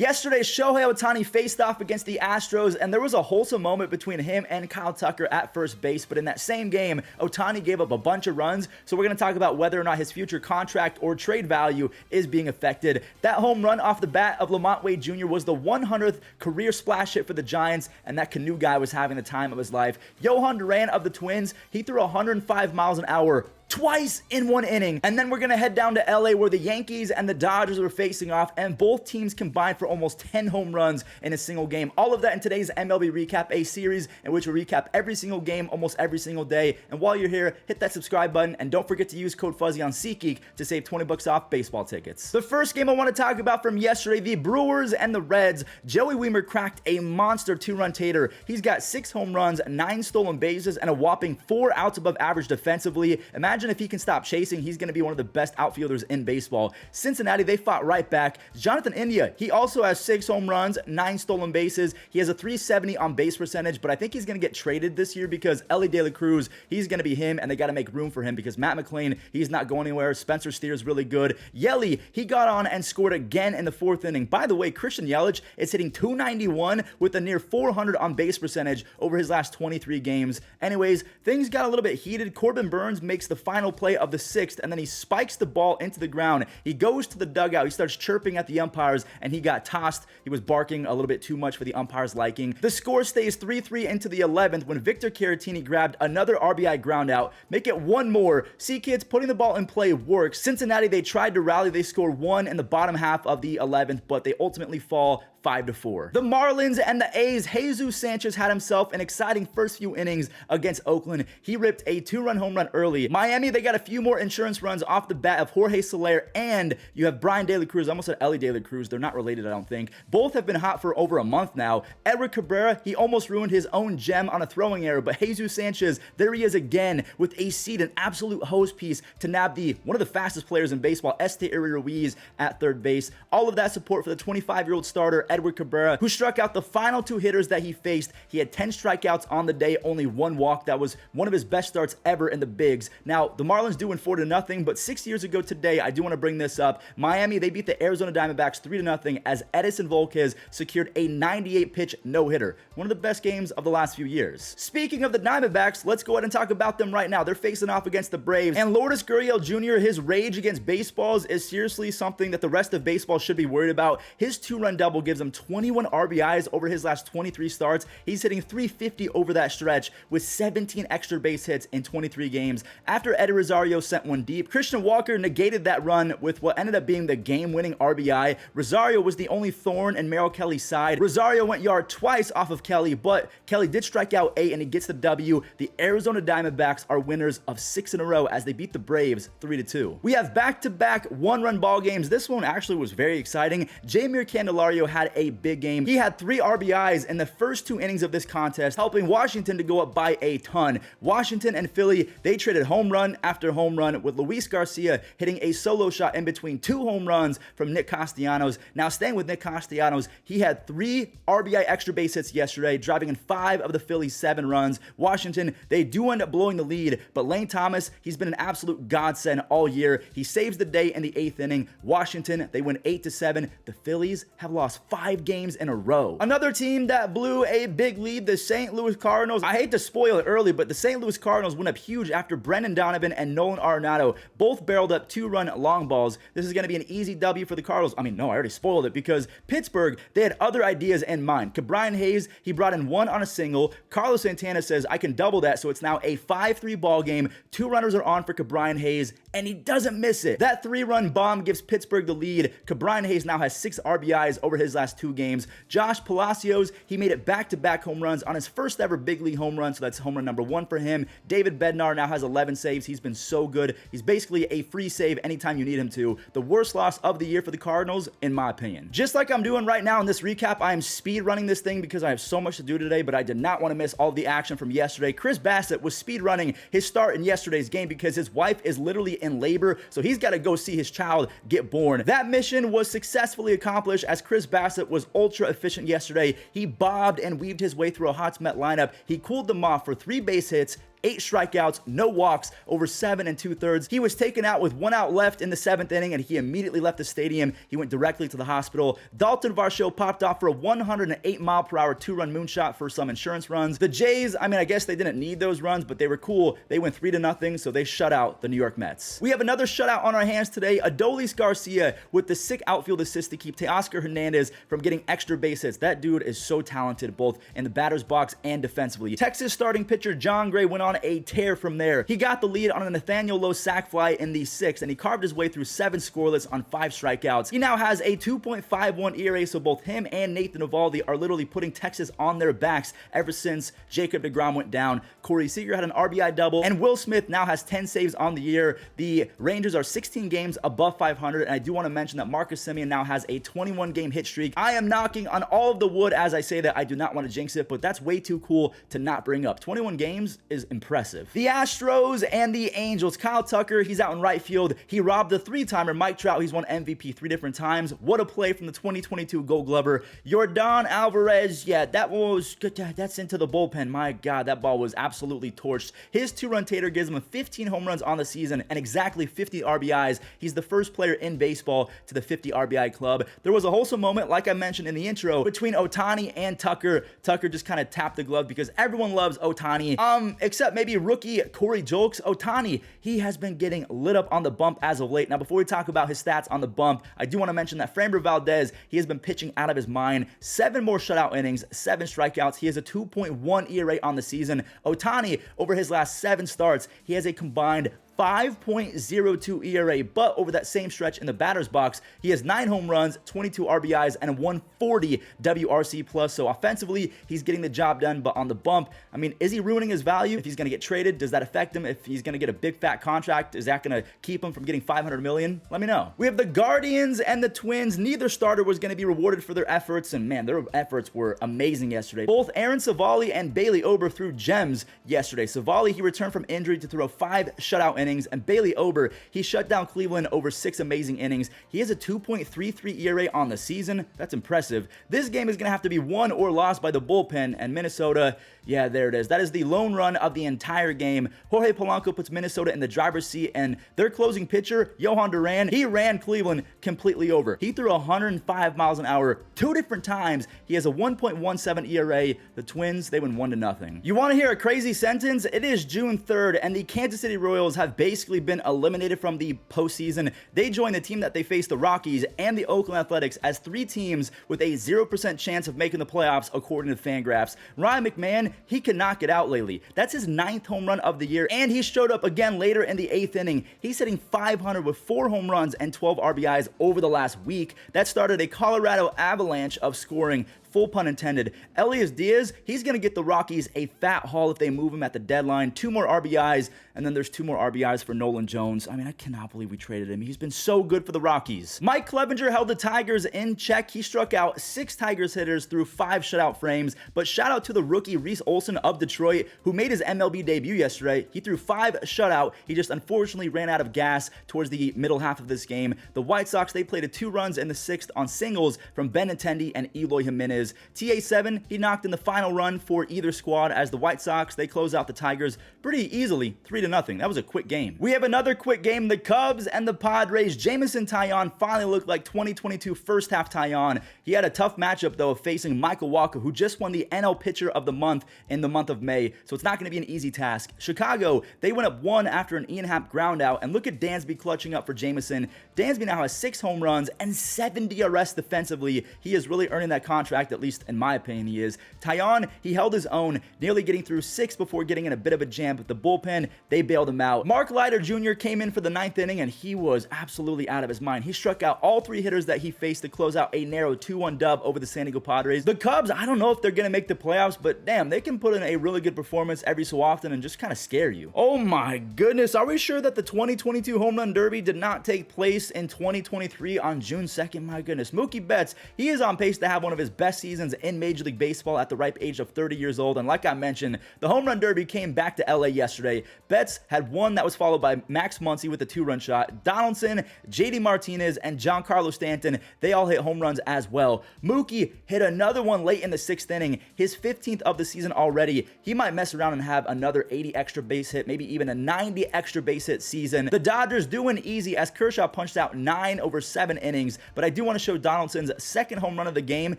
Yesterday, Shohei Ohtani faced off against the Astros, and there was a wholesome moment between him and Kyle Tucker at first base, but in that same game, Ohtani gave up a bunch of runs, so we're going to talk about whether or not his future contract or trade value is being affected. That home run off the bat of Lamont Wade Jr. was the 100th career splash hit for the Giants, and that canoe guy was having the time of his life. Johan Duran of the Twins, he threw 105 miles an hour twice in one inning. And then we're going to head down to LA where the Yankees and the Dodgers were facing off, and both teams combined for almost 10 home runs in a single game. All of that in today's MLB Recap, a series in which we recap every single game almost every single day. And while you're here, hit that subscribe button and don't forget to use code Fuzzy on SeatGeek to save 20 bucks off baseball tickets. The first game I want to talk about from yesterday, the Brewers and the Reds. Joey Wiemer cracked a monster 2-run tater. He's got 6 home runs, 9 stolen bases, and a whopping 4 outs above average defensively. Imagine if he can stop chasing, he's going to be one of the best outfielders in baseball. Cincinnati, they fought right back. Jonathan India, he also has 6 home runs, 9 stolen bases. He has a .370 on base percentage, but I think he's going to get traded this year because Elly De La Cruz, he's going to be him, and they got to make room for him because Matt McClain, he's not going anywhere. Spencer Steer's really good. Yelly, he got on and scored again in the 4th inning. By the way, Christian Yelich is hitting .291 with a near .400 on base percentage over his last 23 games. Anyways, things got a little bit heated. Corbin Burns makes the final play of the 6th, and then he spikes the ball into the ground. He goes to the dugout. He starts chirping at the umpires, and he got tossed. He was barking a little bit too much for the umpire's liking. The score stays 3-3 into the 11th when Victor Caratini grabbed another RBI ground out. Make it one more. See, kids, putting the ball in play works. Cincinnati, they tried to rally. They score 1 in the bottom half of the 11th, but they ultimately fall 5-4. The Marlins and the A's, Jesus Sanchez had himself an exciting first few innings against Oakland. He ripped a 2-run home run early. Miami, they got a few more insurance runs off the bat of Jorge Soler, and you have Brian De La Cruz. I almost said Elly De La Cruz. They're not related, I don't think. Both have been hot for over a month now. Edward Cabrera, he almost ruined his own gem on a throwing error, but Jesus Sanchez, there he is again with a seed, an absolute hose piece to nab one of the fastest players in baseball, Esteury Ruiz at third base. All of that support for the 25-year-old starter, Edward Cabrera, who struck out the final 2 hitters that he faced. He had 10 strikeouts on the day, only 1 walk. That was one of his best starts ever in the bigs. Now, the Marlins do win 4-0, but 6 years ago today, I do want to bring this up. Miami, they beat the Arizona Diamondbacks 3-0 as Edison Volquez secured a 98-pitch no-hitter. One of the best games of the last few years. Speaking of the Diamondbacks, let's go ahead and talk about them right now. They're facing off against the Braves, and Lourdes Gurriel Jr., his rage against baseballs is seriously something that the rest of baseball should be worried about. His 2-run double gives him 21 RBIs over his last 23 starts. He's hitting .350 over that stretch with 17 extra base hits in 23 games. After Eddie Rosario sent one deep, Christian Walker negated that run with what ended up being the game-winning RBI. Rosario was the only thorn in Merrill Kelly's side. Rosario went yard twice off of Kelly, but Kelly did strike out 8 and he gets the W. The Arizona Diamondbacks are winners of 6 in a row as they beat the Braves 3-2. We have back-to-back 1-run ball games. This one actually was very exciting. Jeimer Candelario had a big game. He had 3 RBIs in the first 2 innings of this contest, helping Washington to go up by a ton. Washington and Philly, they traded home run after home run, with Luis Garcia hitting a solo shot in between 2 home runs from Nick Castellanos. Now, staying with Nick Castellanos, he had 3 RBI extra base hits yesterday, driving in 5 of the Phillies' 7 runs. Washington, they do end up blowing the lead, but Lane Thomas, he's been an absolute godsend all year. He saves the day in the 8th inning. Washington, they win 8-7. The Phillies have lost 5 games in a row. Another team that blew a big lead, the St. Louis Cardinals. I hate to spoil it early, but the St. Louis Cardinals went up huge after Brendan Donovan and Nolan Arenado both barreled up 2-run long balls. This is going to be an easy W for the Cardinals. I mean, no, I already spoiled it because Pittsburgh, they had other ideas in mind. Ke'Bryan Hayes, he brought in 1 on a single. Carlos Santana says, I can double that, so it's now a 5-3 ball game. 2 runners are on for Ke'Bryan Hayes, and he doesn't miss it. That 3-run bomb gives Pittsburgh the lead. Ke'Bryan Hayes now has 6 RBIs over his last 2 games. Josh Palacios, he made it back-to-back home runs on his first ever big league home run, so that's home run number 1 for him. David Bednar now has 11 saves. He's been so good. He's basically a free save anytime you need him to. The worst loss of the year for the Cardinals, in my opinion. Just like I'm doing right now in this recap, I am speed running this thing because I have so much to do today, but I did not want to miss all of the action from yesterday. Chris Bassett was speed running his start in yesterday's game because his wife is literally in labor, so he's got to go see his child get born. That mission was successfully accomplished as Chris Bassett was ultra efficient yesterday. He bobbed and weaved his way through a hot Met lineup. He cooled them off for 3 base hits, 8 strikeouts, no walks, over 7 2/3. He was taken out with 1 out left in the 7th inning, and he immediately left the stadium. He went directly to the hospital. Dalton Varsho popped off for a 108-mile-per-hour 2-run moonshot for some insurance runs. The Jays, I mean, I guess they didn't need those runs, but they were cool. They went 3-0, so they shut out the New York Mets. We have another shutout on our hands today. Adolis Garcia with the sick outfield assist to keep Teoscar Hernandez from getting extra base hits. That dude is so talented, both in the batter's box and defensively. Texas starting pitcher John Gray went on a tear from there. He got the lead on a Nathaniel Lowe sac fly in the 6th, and he carved his way through 7 scoreless on 5 strikeouts. He now has a 2.51 ERA, so both him and Nathan Eovaldi are literally putting Texas on their backs ever since Jacob deGrom went down. Corey Seager had an RBI double, and Will Smith now has 10 saves on the year. The Rangers are 16 games above 500, and I do want to mention that Marcus Semien now has a 21-game hit streak. I am knocking on all of the wood as I say that. I do not want to jinx it, but that's way too cool to not bring up. 21 games is impressive. The Astros and the Angels. Kyle Tucker, he's out in right field. He robbed the 3-timer Mike Trout. He's won MVP 3 different times. What a play from the 2022 Gold Glover. Yordan Alvarez, yeah, that's into the bullpen. My God, that ball was absolutely torched. His 2-run tater gives him 15 home runs on the season and exactly 50 RBIs. He's the first player in baseball to the 50 RBI club. There was a wholesome moment, like I mentioned in the intro, between Ohtani and Tucker. Tucker just kind of tapped the glove because everyone loves Ohtani, except maybe rookie Corey Julks. Ohtani, he has been getting lit up on the bump as of late. Now, before we talk about his stats on the bump, I do want to mention that Framber Valdez, he has been pitching out of his mind. 7 more shutout innings, 7 strikeouts. He has a 2.1 ERA on the season. Ohtani, over his last 7 starts, he has a combined 5.02 ERA, but over that same stretch in the batter's box, he has 9 home runs, 22 RBIs, and a 140 WRC+. So offensively, he's getting the job done, but on the bump, I mean, is he ruining his value? If he's going to get traded, does that affect him? If he's going to get a big fat contract, is that going to keep him from getting $500 million? Let me know. We have the Guardians and the Twins. Neither starter was going to be rewarded for their efforts, and man, their efforts were amazing yesterday. Both Aaron Savali and Bailey Ober threw gems yesterday. Savali, he returned from injury to throw 5 shutout innings, and Bailey Ober, he shut down Cleveland over 6 amazing innings. He has a 2.33 ERA on the season. That's impressive. This game is going to have to be won or lost by the bullpen, and Minnesota, yeah, there it is. That is the lone run of the entire game. Jorge Polanco puts Minnesota in the driver's seat, and their closing pitcher, Johan Duran, he ran Cleveland completely over. He threw 105 miles an hour 2 different times. He has a 1.17 ERA. The Twins, they win 1-0. You want to hear a crazy sentence? It is June 3rd, and the Kansas City Royals have basically been eliminated from the postseason. They joined the team that they faced, the Rockies and the Oakland Athletics, as 3 teams with a 0% chance of making the playoffs according to Fangraphs. Ryan McMahon, he cannot get out lately. That's his 9th home run of the year, and he showed up again later in the 8th inning. He's hitting .500 with 4 home runs and 12 RBIs over the last week. That started a Colorado avalanche of scoring. Full pun intended. Elias Diaz, he's going to get the Rockies a fat haul if they move him at the deadline. 2 more RBIs, and then there's 2 more RBIs for Nolan Jones. I mean, I cannot believe we traded him. He's been so good for the Rockies. Mike Clevenger held the Tigers in check. He struck out 6 Tigers hitters through 5 shutout frames, but shout out to the rookie Reese Olson of Detroit, who made his MLB debut yesterday. He threw 5 shutout. He just unfortunately ran out of gas towards the middle half of this game. The White Sox, they played 2 runs in the 6th on singles from Benintendi and Eloy Jimenez. TA7, he knocked in the final run for either squad as the White Sox, they close out the Tigers pretty easily, 3-0. That was a quick game. We have another quick game, the Cubs and the Padres. Jameson Taillon finally looked like 2022 first half Taillon. He had a tough matchup though of facing Michael Walker, who just won the NL Pitcher of the Month in the month of May, so it's not going to be an easy task. Chicago, they went up 1 after an Ian Happ ground out, and look at Dansby clutching up for Jameson. Dansby now has 6 home runs and 7 DRS defensively. He is really earning that contract, at least in my opinion he is. Taillon, he held his own, nearly getting through 6 before getting in a bit of a jam, but the bullpen, they bailed him out. Mark Leiter Jr. came in for the 9th inning, and he was absolutely out of his mind. He struck out all 3 hitters that he faced to close out a narrow 2-1 dub over the San Diego Padres. The Cubs, I don't know if they're going to make the playoffs, but damn, they can put in a really good performance every so often and just kind of scare you. Oh my goodness, are we sure that the 2022 Home Run Derby did not take place in 2023 on June 2nd? My goodness. Mookie Betts, he is on pace to have one of his best seasons in Major League Baseball at the ripe age of 30 years old, and like I mentioned, the Home Run Derby came back to LA yesterday. Betts had one that was was followed by Max Muncy with a 2-run shot. Donaldson, JD Martinez, and Giancarlo Stanton, they all hit home runs as well. Mookie hit another one late in the 6th inning, his 15th of the season already. He might mess around and have another 80 extra base hit, maybe even a 90 extra base hit season. The Dodgers doing easy as Kershaw punched out 9 over 7 innings, but I do want to show Donaldson's second home run of the game.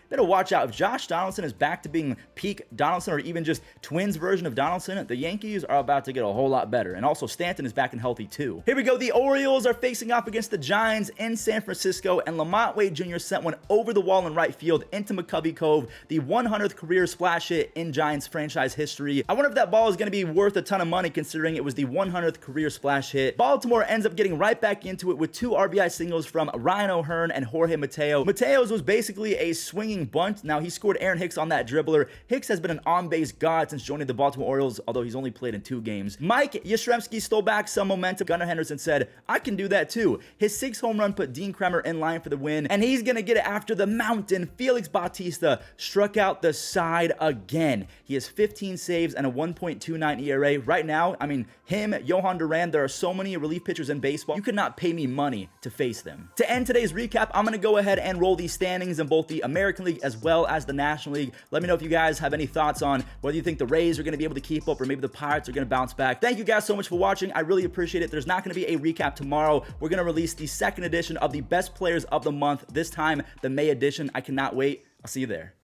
Better watch out. If Josh Donaldson is back to being peak Donaldson or even just Twins version of Donaldson, the Yankees are about to get a whole lot better. And also Stanton is back and healthy too. Here we go. The Orioles are facing off against the Giants in San Francisco, and Lamont Wade Jr. sent one over the wall in right field into McCovey Cove, the 100th career splash hit in Giants franchise history. I wonder if that ball is going to be worth a ton of money considering it was the 100th career splash hit. Baltimore ends up getting right back into it with 2 RBI singles from Ryan O'Hearn and Jorge Mateo. Mateo's was basically a swinging bunt. Now, he scored Aaron Hicks on that dribbler. Hicks has been an on-base god since joining the Baltimore Orioles, although he's only played in 2 games. Mike Yastrzemski stole back some momentum. Gunnar Henderson said, "I can do that too." His 6th home run put Dean Kremer in line for the win, and he's going to get it after the mountain. Felix Bautista struck out the side again. He has 15 saves and a 1.29 ERA. Right now, I mean, him, Johan Duran, there are so many relief pitchers in baseball, you could not pay me money to face them. To end today's recap, I'm going to go ahead and roll these standings in both the American League as well as the National League. Let me know if you guys have any thoughts on whether you think the Rays are going to be able to keep up or maybe the Pirates are going to bounce back. Thank you guys so much for watching. I really appreciate it. There's not going to be a recap tomorrow. We're going to release the 2nd edition of the best players of the month, this time the May edition. I cannot wait. I'll see you there.